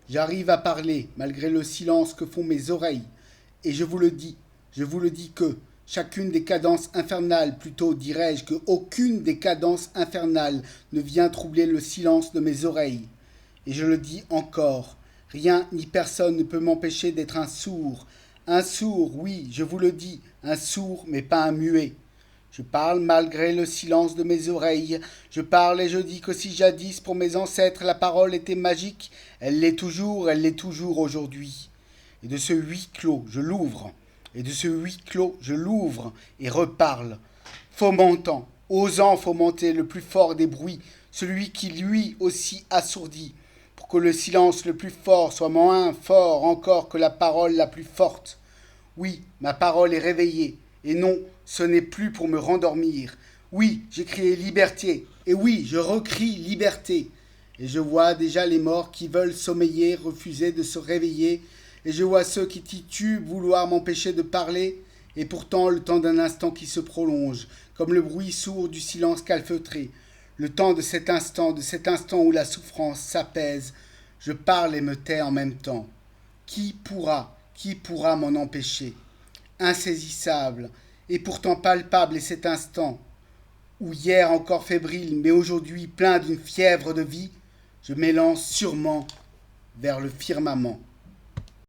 J'arrive à parler malgré le silence que font mes oreilles. Et je vous le dis que chacune des cadences infernales, plutôt dirais-je que aucune des cadences infernales ne vient troubler le silence de mes oreilles. Et je le dis encore, rien ni personne ne peut m'empêcher d'être un sourd. Un sourd, oui, je vous le dis, un sourd, mais pas un muet. Je parle malgré le silence de mes oreilles. Je parle et je dis que si jadis pour mes ancêtres la parole était magique, elle l'est toujours aujourd'hui. Et de ce huis clos, je l'ouvre. Et de ce huis clos, je l'ouvre et reparle, fomentant, osant fomenter le plus fort des bruits, celui qui lui aussi assourdit, pour que le silence le plus fort soit moins fort encore que la parole la plus forte. Oui, ma parole est réveillée, et non, ce n'est plus pour me rendormir. Oui, j'ai crié liberté, et oui, je recrie liberté. Et je vois déjà les morts qui veulent sommeiller, refuser de se réveiller, et je vois ceux qui titubent vouloir m'empêcher de parler, et pourtant le temps d'un instant qui se prolonge, comme le bruit sourd du silence calfeutré, le temps de cet instant où la souffrance s'apaise, je parle et me tais en même temps. Qui pourra m'en empêcher? Insaisissable, et pourtant palpable est cet instant, où hier encore fébrile, mais aujourd'hui plein d'une fièvre de vie, je m'élance sûrement vers le firmament.